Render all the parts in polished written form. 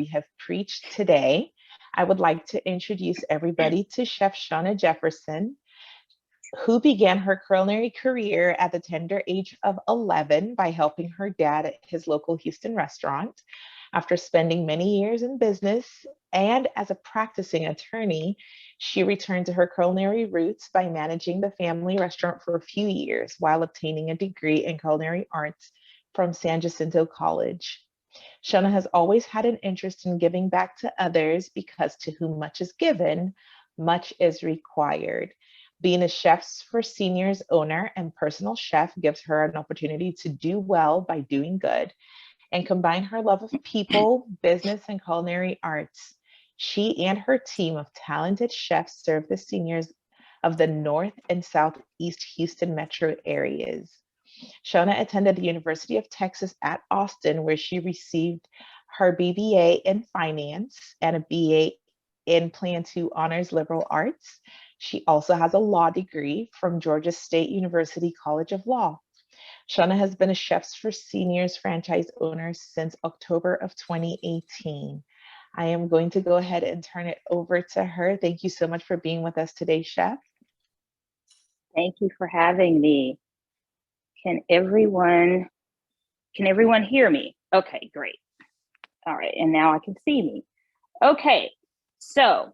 we have preached today. I would like to introduce everybody to Chef Shonah Jefferson, who began her culinary career at the tender age of 11 by helping her dad at his local Houston restaurant. After spending many years in business and as a practicing attorney, she returned to her culinary roots by managing the family restaurant for a few years while obtaining a degree in culinary arts from San Jacinto College. Shona has always had an interest in giving back to others because to whom much is given, much is required. Being a Chefs for Seniors owner and personal chef gives her an opportunity to do well by doing good and combine her love of people, business, and culinary arts. She and her team of talented chefs serve the seniors of the North and Southeast Houston metro areas. Shona attended the University of Texas at Austin, where she received her BBA in finance and a BA in Plan 2 Honors Liberal Arts. She also has a law degree from Georgia State University College of Law. Shona has been a Chefs for Seniors franchise owner since October of 2018. I am going to go ahead and turn it over to her. Thank you so much for being with us today, Chef. Thank you for having me. Can everyone hear me? Okay, great. All right, and now I can see me. Okay, so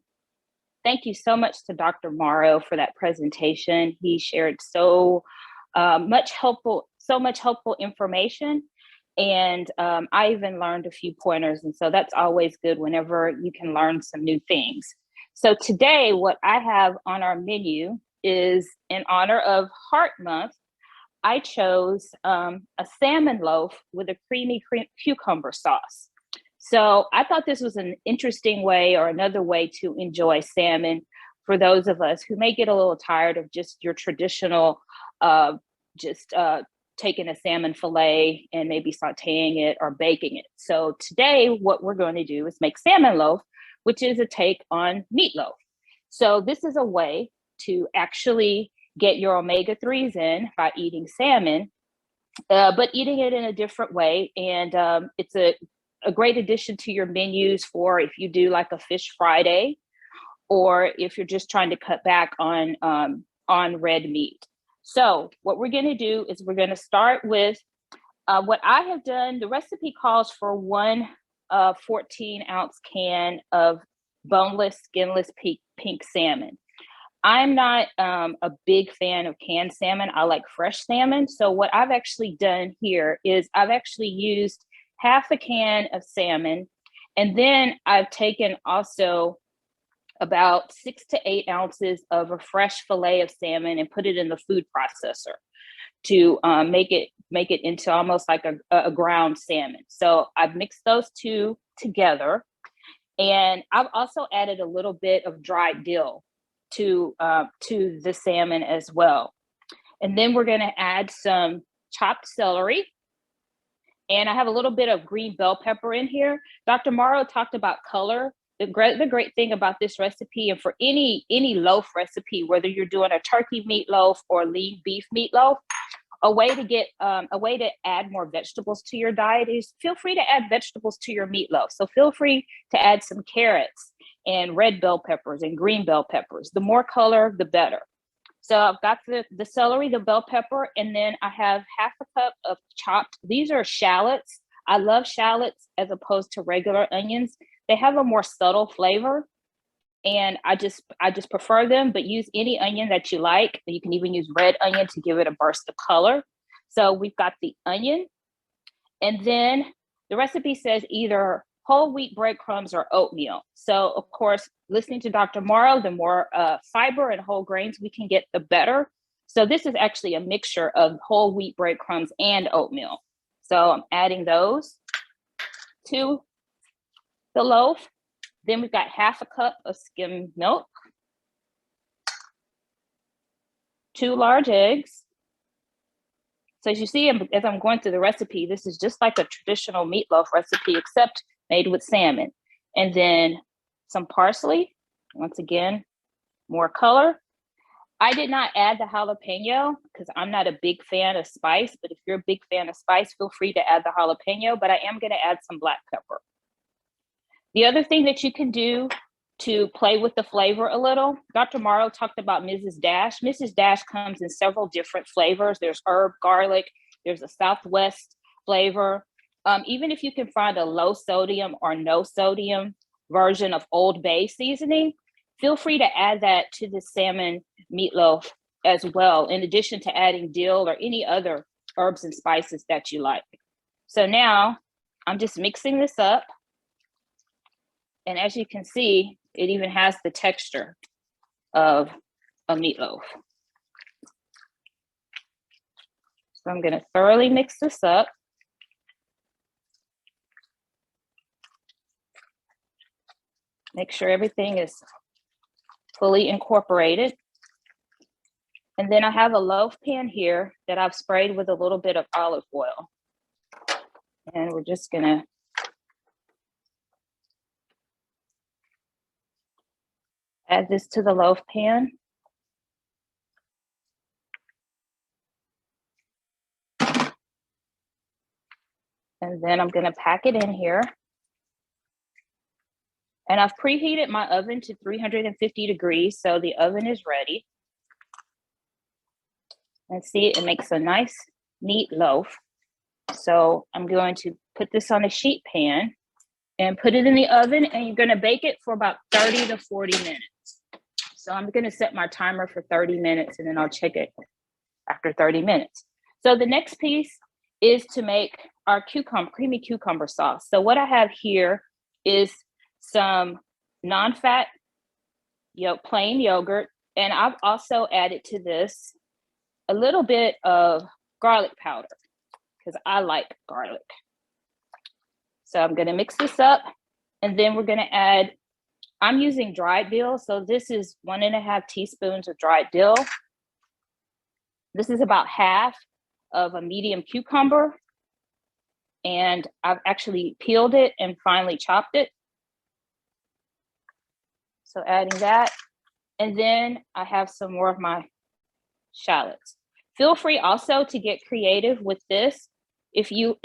thank you so much to Dr. Morrow for that presentation. He shared so much helpful information, and I even learned a few pointers, and so that's always good whenever you can learn some new things. So today, what I have on our menu is, in honor of Heart Month, I chose a salmon loaf with a creamy cucumber sauce. So I thought this was an interesting way, or another way, to enjoy salmon for those of us who may get a little tired of just your traditional, taking a salmon fillet and maybe sauteing it or baking it. So today, what we're going to do is make salmon loaf, which is a take on meatloaf. So this is a way to actually get your omega-3s in by eating salmon, but eating it in a different way. And it's a great addition to your menus for if you do like a fish Friday, or if you're just trying to cut back on red meat. So what we're going to do is we're going to start with what I have done. The recipe calls for one 14-ounce can of boneless, skinless pink salmon. I'm not a big fan of canned salmon. I like fresh salmon. So what I've actually done here is I've actually used half a can of salmon, and then I've taken also about 6 to 8 ounces of a fresh fillet of salmon and put it in the food processor to make it into almost like a ground salmon. So I've mixed those two together, and I've also added a little bit of dried dill to the salmon as well. And then we're going to add some chopped celery, and I have a little bit of green bell pepper in here. Dr. Morrow talked about color. The great thing about this recipe, and for any loaf recipe, whether you're doing a turkey meatloaf or lean beef meatloaf, a way to add more vegetables to your diet is feel free to add vegetables to your meatloaf. So feel free to add some carrots and red bell peppers and green bell peppers. The more color, the better. So I've got the celery, the bell pepper, and then I have half a cup of chopped. These are shallots. I love shallots as opposed to regular onions. They have a more subtle flavor, and I just prefer them, but use any onion that you like. You can even use red onion to give it a burst of color. So we've got the onion, and then the recipe says either whole wheat breadcrumbs or oatmeal. So of course, listening to Dr. Morrow, the more fiber and whole grains we can get, the better. So this is actually a mixture of whole wheat breadcrumbs and oatmeal. So I'm adding those to the loaf. Then we've got half a cup of skim milk, 2 large eggs. So as you see, as I'm going through the recipe, this is just like a traditional meatloaf recipe, except made with salmon. And then some parsley, once again, more color. I did not add the jalapeno because I'm not a big fan of spice, but if you're a big fan of spice, feel free to add the jalapeno, but I am going to add some black pepper. The other thing that you can do to play with the flavor a little, Dr. Morrow talked about Mrs. Dash. Mrs. Dash comes in several different flavors. There's herb, garlic, there's a Southwest flavor. Even if you can find a low sodium or no sodium version of Old Bay seasoning, feel free to add that to the salmon meatloaf as well, in addition to adding dill or any other herbs and spices that you like. So now I'm just mixing this up. And as you can see, it even has the texture of a meatloaf. So I'm going to thoroughly mix this up. Make sure everything is fully incorporated. And then I have a loaf pan here that I've sprayed with a little bit of olive oil. And we're just gonna add this to the loaf pan. And then I'm gonna pack it in here. And I've preheated my oven to 350 degrees, so the oven is ready. And see, it makes a nice, neat loaf. So I'm going to put this on a sheet pan and put it in the oven, and you're gonna bake it for about 30 to 40 minutes. So I'm gonna set my timer for 30 minutes and then I'll check it after 30 minutes. So the next piece is to make our creamy cucumber sauce. So what I have here is some non-fat plain yogurt, and I've also added to this a little bit of garlic powder because I like garlic. So I'm going to mix this up, and then we're going to add, I'm using dried dill, so this is 1.5 teaspoons of dried dill. This is about half of a medium cucumber, and I've actually peeled it and finely chopped it. So adding that, and then I have some more of my shallots. Feel free also to get creative with this. If you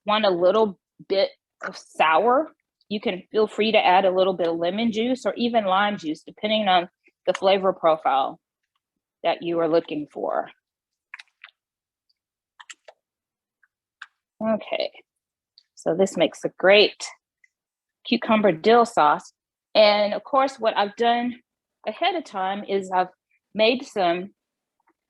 want a little bit of sour, you can feel free to add a little bit of lemon juice or even lime juice, depending on the flavor profile that you are looking for. Okay, so this makes a great cucumber dill sauce. And of course, what I've done ahead of time is I've made some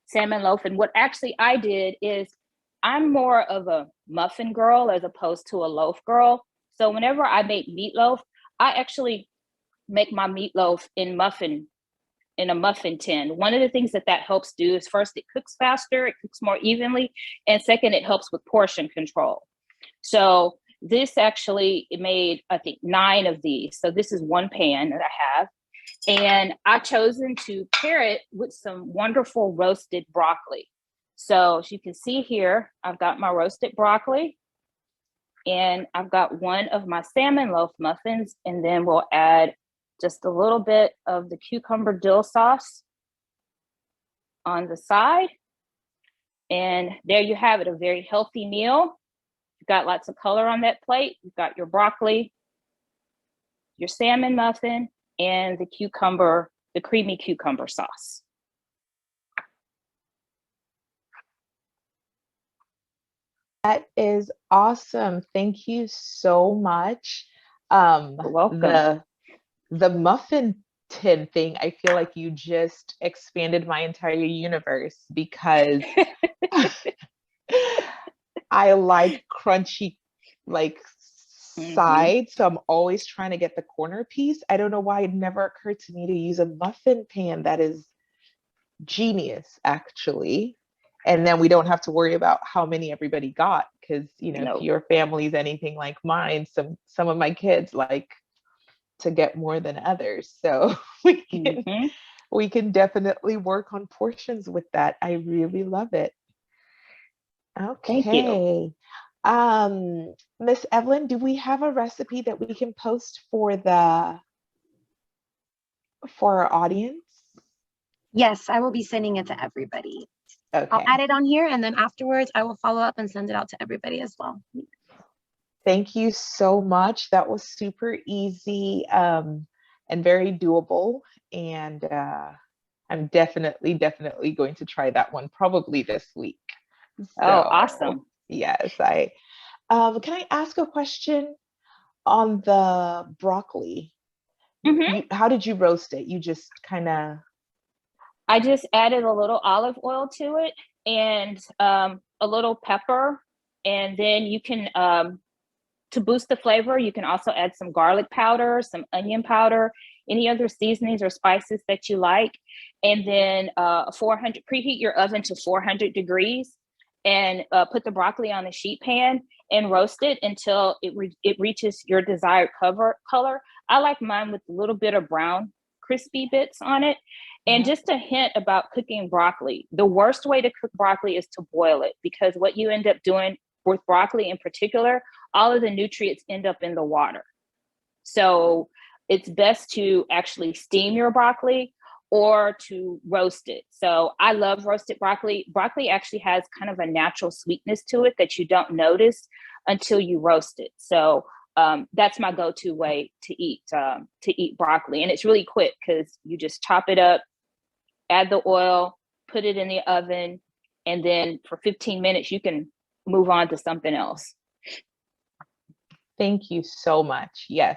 salmon loaf. And what actually I did is I'm more of a muffin girl as opposed to a loaf girl. So whenever I make meatloaf, I actually make my meatloaf in a muffin tin. One of the things that helps do is, first, it cooks faster, it cooks more evenly, and second, it helps with portion control. So this actually made, I think, 9 of these. So this is one pan that I have. And I've chosen to pair it with some wonderful roasted broccoli. So as you can see here, I've got my roasted broccoli, and I've got one of my salmon loaf muffins, and then we'll add just a little bit of the cucumber dill sauce on the side. And there you have it, a very healthy meal. You've got lots of color on that plate. You've got your broccoli, your salmon muffin, and the creamy cucumber sauce. That is awesome. Thank you so much. You're welcome. The muffin tin thing, I feel like you just expanded my entire universe, because I like crunchy, like sides. So I'm always trying to get the corner piece. I don't know why it never occurred to me to use a muffin pan. That is genius, actually. And then we don't have to worry about how many everybody got, because if your family's anything like mine, some of my kids like to get more than others. So we can definitely work on portions with that. I really love it. Okay. Thank you. Miss Evelyn, do we have a recipe that we can post for our audience? Yes, I will be sending it to everybody. Okay. I'll add it on here, and then afterwards I will follow up and send it out to everybody as well. Thank you so much. That was super easy and very doable. And I'm definitely going to try that one probably this week. Oh, So awesome. yes, can I ask a question on the broccoli? Hmm. How did you roast it? You just kind of, I just added a little olive oil to it and a little pepper. And then you can, to boost the flavor, you can also add some garlic powder, some onion powder, any other seasonings or spices that you like. And then 400, preheat your oven to 400 degrees and put the broccoli on the sheet pan and roast it until it reaches your desired color. I like mine with a little bit of brown crispy bits on it. And yeah. just a hint about cooking broccoli. The worst way to cook broccoli is to boil it, because what you end up doing with broccoli in particular, all of the nutrients end up in the water. So it's best to actually steam your broccoli or to roast it. So I love roasted broccoli. Broccoli actually has kind of a natural sweetness to it that you don't notice until you roast it. So that's my go-to way to eat broccoli, and it's really quick because you just chop it up, add the oil, put it in the oven, and then for 15 minutes you can move on to something else. Thank you so much. Yes.